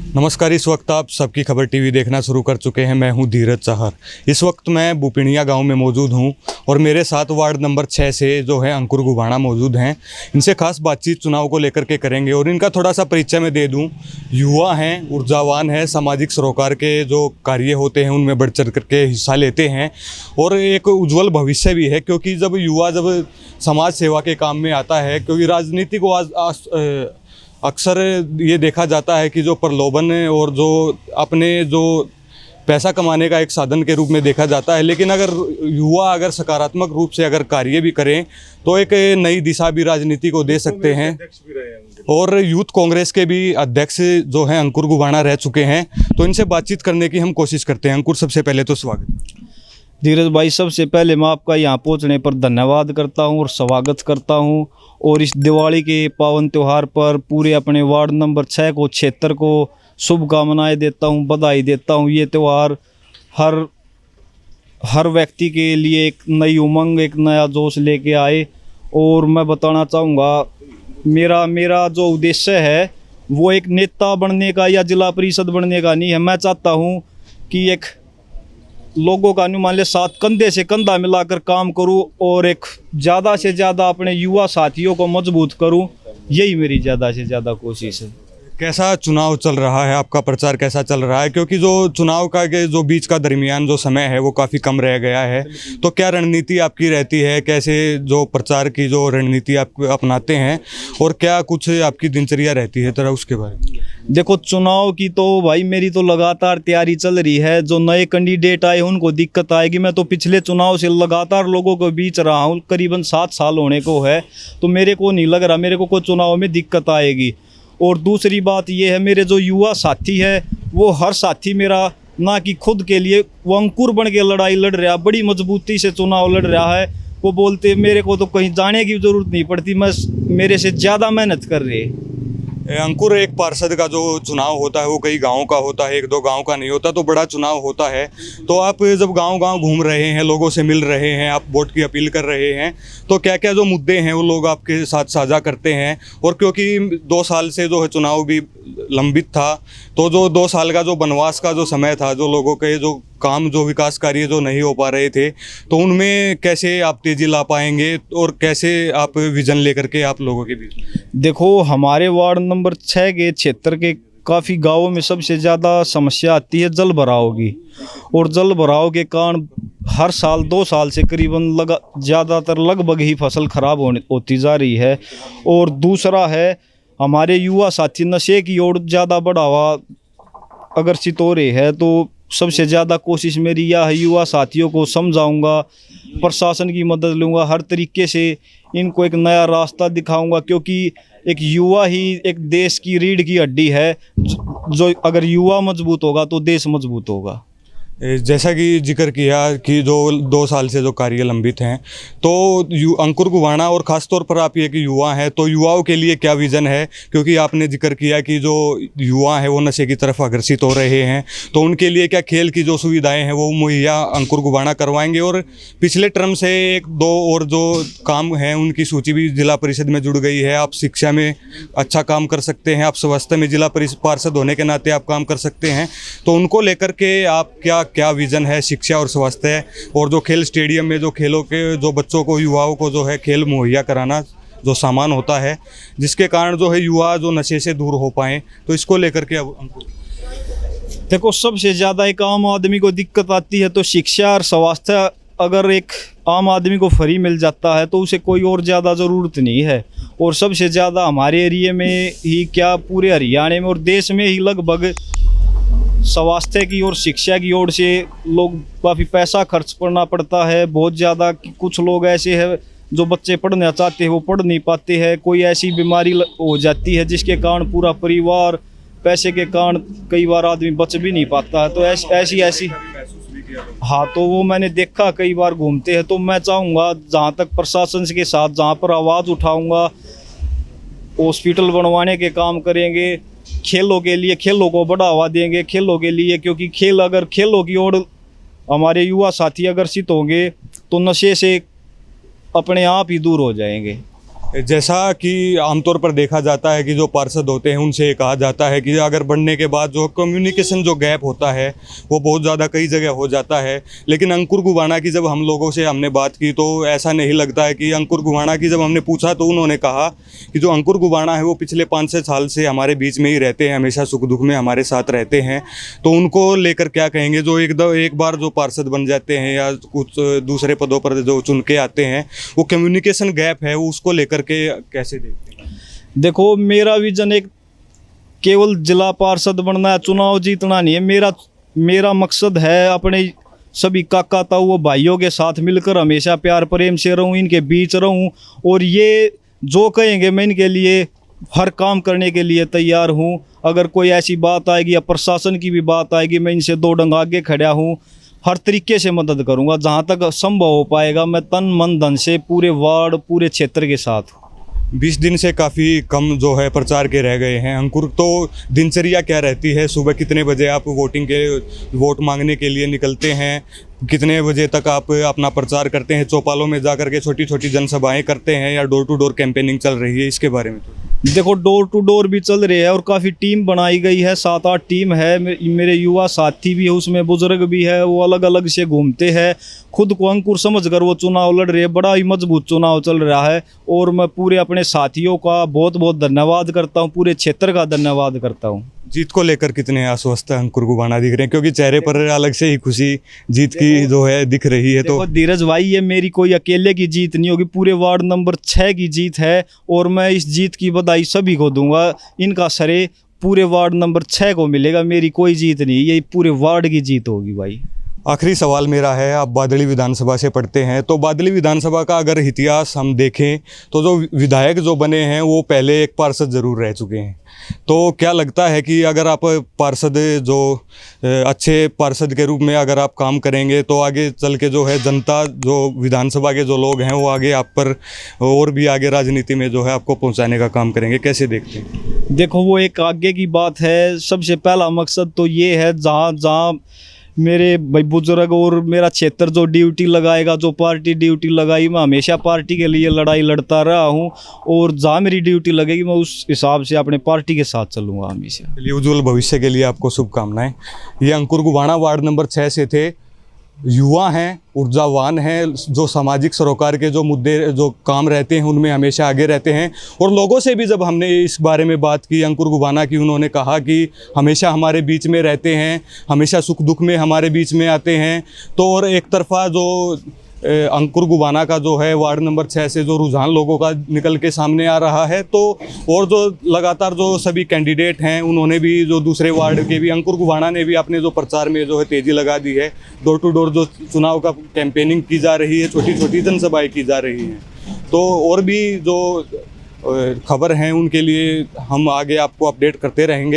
नमस्कार। इस वक्त आप सबकी खबर टीवी देखना शुरू कर चुके हैं। मैं हूं धीरज चाहर। इस वक्त मैं बुपिनिया गांव में मौजूद हूं और मेरे साथ वार्ड नंबर 6 से जो है अंकुर गुबाणा मौजूद हैं। इनसे खास बातचीत चुनाव को लेकर के करेंगे और इनका थोड़ा सा परिचय मैं दे दूं। युवा हैं, ऊर्जावान हैं, सामाजिक सरोकार के जो कार्य होते हैं उनमें बढ़ चढ़ करके हिस्सा लेते हैं और एक उज्जवल भविष्य भी है, क्योंकि जब युवा समाज सेवा के काम में आता है, क्योंकि राजनीति को आज अक्सर ये देखा जाता है कि जो प्रलोभन और जो अपने जो पैसा कमाने का एक साधन के रूप में देखा जाता है, लेकिन अगर युवा अगर सकारात्मक रूप से अगर कार्य भी करें तो एक नई दिशा भी राजनीति को दे सकते हैं। और यूथ कांग्रेस के भी अध्यक्ष जो हैं अंकुर गुबाणा रह चुके हैं, तो इनसे बातचीत करने की हम कोशिश करते हैं। अंकुर, सबसे पहले तो स्वागत। धीरज भाई, सबसे पहले मैं आपका यहाँ पहुँचने पर धन्यवाद करता हूँ और स्वागत करता हूँ। और इस दिवाली के पावन त्यौहार पर पूरे अपने वार्ड नंबर 6 को, क्षेत्र को शुभकामनाएं देता हूँ, बधाई देता हूँ। ये त्यौहार हर व्यक्ति के लिए एक नई उमंग, एक नया जोश लेके आए। और मैं बताना चाहूँगा, मेरा जो उद्देश्य है वो एक नेता बनने का या जिला परिषद बनने का नहीं है। मैं चाहता हूँ कि एक लोगों का मान ले साथ कंधे से कंधा मिलाकर काम करूं और एक ज़्यादा से ज़्यादा अपने युवा साथियों को मजबूत करूं। यही मेरी ज़्यादा से ज़्यादा कोशिश है। कैसा चुनाव चल रहा है, आपका प्रचार कैसा चल रहा है? क्योंकि जो चुनाव का के जो बीच का दरमियान जो समय है वो काफ़ी कम रह गया है, तो क्या रणनीति आपकी रहती है? कैसे जो प्रचार की जो रणनीति आप अपनाते हैं और क्या कुछ आपकी दिनचर्या रहती है, तरह उसके बारे में? देखो, चुनाव की तो भाई मेरी तो लगातार तैयारी चल रही है। जो नए कैंडिडेट आए उनको दिक्कत आएगी। मैं तो पिछले चुनाव से लगातार लोगों के बीच रहा हूँ, करीबन 7 साल होने को है, तो मेरे को नहीं लग रहा मेरे को कोई चुनाव में दिक्कत आएगी। और दूसरी बात ये है, मेरे जो युवा साथी है वो हर साथी मेरा ना कि खुद के लिए, वो अंकुर बन के लड़ाई लड़ रहा, बड़ी मजबूती से चुनाव लड़ रहा है। वो बोलते मेरे को तो कहीं जाने की ज़रूरत नहीं पड़ती, मैं मेरे से ज़्यादा मेहनत कर रहे हैं। अंकुर, एक पार्षद का जो चुनाव होता है वो कई गांव का होता है, 1-2 गांव का नहीं होता, तो बड़ा चुनाव होता है। तो आप जब गांव-गांव घूम रहे हैं, लोगों से मिल रहे हैं, आप वोट की अपील कर रहे हैं, तो क्या क्या जो मुद्दे हैं वो लोग आपके साथ साझा करते हैं? और क्योंकि 2 साल से जो है चुनाव भी लंबित था, तो जो 2 साल का जो वनवास का जो समय था, जो लोगों के जो काम, जो विकास कार्य जो नहीं हो पा रहे थे, तो उनमें कैसे आप तेज़ी ला पाएंगे और कैसे आप विजन लेकर के आप लोगों के बीच? देखो, हमारे वार्ड नंबर 6 के क्षेत्र के काफ़ी गांवों में सबसे ज़्यादा समस्या आती है जल भराव की। और जल भराव के कारण हर साल 2 साल से करीबन ज़्यादातर लगभग ही फसल खराब होती जा रही है। और दूसरा है, हमारे युवा साथी नशे की ओर ज़्यादा बढ़ावा आकर्षित हो रहे हैं। तो सबसे ज़्यादा कोशिश मेरी यह है, युवा साथियों को समझाऊंगा, प्रशासन की मदद लूँगा, हर तरीके से इनको एक नया रास्ता दिखाऊंगा। क्योंकि एक युवा ही एक देश की रीढ़ की हड्डी है। जो अगर युवा मजबूत होगा तो देश मजबूत होगा। जैसा कि जिक्र किया कि जो 2 साल से जो कार्य लंबित हैं, तो अंकुर गुबाणा और ख़ास तौर पर आप ये कि युवा हैं, तो युवाओं के लिए क्या विज़न है? क्योंकि आपने जिक्र किया कि जो युवा हैं वो नशे की तरफ अग्रसित हो रहे हैं, तो उनके लिए क्या खेल की जो सुविधाएं हैं वो मुहैया अंकुर गुबाणा करवाएंगे? और पिछले टर्म से 1-2 और जो काम हैं उनकी सूची भी जिला परिषद में जुड़ गई है। आप शिक्षा में अच्छा काम कर सकते हैं, आप स्वास्थ्य में जिला पार्षद होने के नाते आप काम कर सकते हैं, तो उनको लेकर के आप क्या विज़न है शिक्षा और स्वास्थ्य और जो खेल स्टेडियम में जो खेलों के जो बच्चों को, युवाओं को जो है खेल मुहैया कराना, जो सामान होता है जिसके कारण जो है युवा जो नशे से दूर हो पाएँ, तो इसको लेकर के अब? देखो, सबसे ज़्यादा एक आम आदमी को दिक्कत आती है तो शिक्षा और स्वास्थ्य। अगर एक आम आदमी को फ्री मिल जाता है तो उसे कोई और ज़्यादा ज़रूरत नहीं है। और सबसे ज़्यादा हमारे एरिए में ही क्या, पूरे हरियाणा में और देश में ही लगभग स्वास्थ्य की और शिक्षा की ओर से लोग काफ़ी पैसा खर्च करना पड़ता है बहुत ज़्यादा। कि कुछ लोग ऐसे हैं जो बच्चे पढ़ना चाहते हैं वो पढ़ नहीं पाते हैं, कोई ऐसी बीमारी हो जाती है जिसके कारण पूरा परिवार, पैसे के कारण कई बार आदमी बच भी नहीं पाता है। तो ऐसी हाँ, तो वो मैंने देखा कई बार घूमते हैं। तो मैं चाहूँगा, जहाँ तक प्रशासन के साथ जहाँ पर आवाज़ उठाऊँगा, हॉस्पिटल बनवाने के काम करेंगे, खेलों के लिए खेलों को बढ़ावा देंगे, खेलों के लिए। क्योंकि अगर खेलों की ओर हमारे युवा साथी आकर्षित होंगे तो नशे से अपने आप ही दूर हो जाएंगे। जैसा कि आमतौर पर देखा जाता है कि जो पार्षद होते हैं उनसे ये कहा जाता है कि अगर बढ़ने के बाद जो कम्युनिकेशन जो गैप होता है वो बहुत ज़्यादा कई जगह हो जाता है। लेकिन अंकुर गुबाना की जब हम लोगों से हमने बात की तो ऐसा नहीं लगता है कि अंकुर गुबाना की जब हमने पूछा तो उन्होंने कहा कि जो अंकुर गुबाना है वो पिछले 5-6 साल से हमारे बीच में ही रहते हैं, हमेशा सुख दुख में हमारे साथ रहते हैं। तो उनको लेकर क्या कहेंगे जो एक बार जो पार्षद बन जाते हैं या कुछ दूसरे पदों पर जो चुन के आते हैं, वो कम्युनिकेशन गैप है वो उसको लेकर के कैसे देखते हैं? देखो, मेरा विजन एक केवल जिला पार्षद बनना है, चुनाव जीतना नहीं है। मेरा मकसद है अपने सभी काका ताऊ भाइयों के साथ मिलकर हमेशा प्यार प्रेम से रहूं, इनके बीच रहूं, और ये जो कहेंगे मैं इनके लिए हर काम करने के लिए तैयार हूं। अगर कोई ऐसी बात आएगी या प्रशासन की भी बात आएगी, मैं इनसे 2 डंग आगे खड़ा हूं, हर तरीके से मदद करूंगा। जहां तक संभव हो पाएगा मैं तन मन धन से पूरे वार्ड पूरे क्षेत्र के साथ हूं। 20 दिन से काफ़ी कम जो है प्रचार के रह गए हैं अंकुर, तो दिनचर्या क्या रहती है? सुबह कितने बजे आप वोट मांगने के लिए निकलते हैं? कितने बजे तक आप अपना प्रचार करते हैं? चौपालों में जा कर के छोटी छोटी जनसभाएं करते हैं या डोर टू डोर कैंपेनिंग चल रही है? इसके बारे में तो देखो, डोर टू डोर भी चल रही है और काफ़ी टीम बनाई गई है, 7-8 टीम है। मेरे युवा साथी भी है उसमें, बुजुर्ग भी है, वो अलग अलग से घूमते हैं। खुद को अंकुर समझकर वो चुनाव लड़ रहे हैं। बड़ा ही मजबूत चुनाव चल रहा है और मैं पूरे अपने साथियों का बहुत बहुत धन्यवाद करता हूँ, पूरे क्षेत्र का धन्यवाद करता हूँ। जीत को लेकर कितने आश्वस्त हैं अंकुर गुबाना दिख रहे हैं? क्योंकि चेहरे पर अलग से ही खुशी जीत की जो है दिख रही है। तो धीरज भाई, ये मेरी कोई अकेले की जीत नहीं होगी, पूरे वार्ड नंबर 6 की जीत है और मैं इस जीत की बधाई सभी को दूंगा। इनका श्रेय पूरे वार्ड नंबर 6 को मिलेगा, मेरी कोई जीत नहीं, ये पूरे वार्ड की जीत होगी भाई। आखिरी सवाल मेरा है, आप बादली विधानसभा से पढ़ते हैं, तो बादली विधानसभा का अगर इतिहास हम देखें तो जो विधायक जो बने हैं वो पहले एक पार्षद ज़रूर रह चुके हैं। तो क्या लगता है कि अगर आप पार्षद जो अच्छे पार्षद के रूप में अगर आप काम करेंगे तो आगे चल के जो है जनता, जो विधानसभा के जो लोग हैं वो आगे आप पर और भी आगे राजनीति में जो है आपको पहुंचाने का काम करेंगे? कैसे देखते हैं? देखो, वो एक आगे की बात है। सबसे पहला मकसद तो ये है, जहाँ मेरे भाई बुजुर्ग और मेरा क्षेत्र जो ड्यूटी लगाएगा, जो पार्टी ड्यूटी लगाई, मैं हमेशा पार्टी के लिए लड़ाई लड़ता रहा हूँ और जहाँ मेरी ड्यूटी लगेगी मैं उस हिसाब से अपने पार्टी के साथ चलूँगा हमेशा। चलिए, उज्जवल भविष्य के लिए आपको शुभकामनाएं। ये अंकुर गुबाना वार्ड नंबर 6 से थे। युवा हैं, ऊर्जावान हैं, जो सामाजिक सरोकार के जो मुद्दे जो काम रहते हैं उनमें हमेशा आगे रहते हैं। और लोगों से भी जब हमने इस बारे में बात की अंकुर गुबाना की, उन्होंने कहा कि हमेशा हमारे बीच में रहते हैं, हमेशा सुख दुख में हमारे बीच में आते हैं। तो और एक तरफा जो अंकुर गुबाना का जो है वार्ड नंबर 6 से जो रुझान लोगों का निकल के सामने आ रहा है, तो और जो लगातार जो सभी कैंडिडेट हैं उन्होंने भी, जो दूसरे वार्ड के भी, अंकुर गुबाना ने भी अपने जो प्रचार में जो है तेज़ी लगा दी है। डोर टू डोर जो चुनाव का कैंपेनिंग की जा रही है, छोटी छोटी जनसभाएँ की जा रही हैं। तो और भी जो खबर हैं उनके लिए हम आगे आपको अपडेट करते रहेंगे।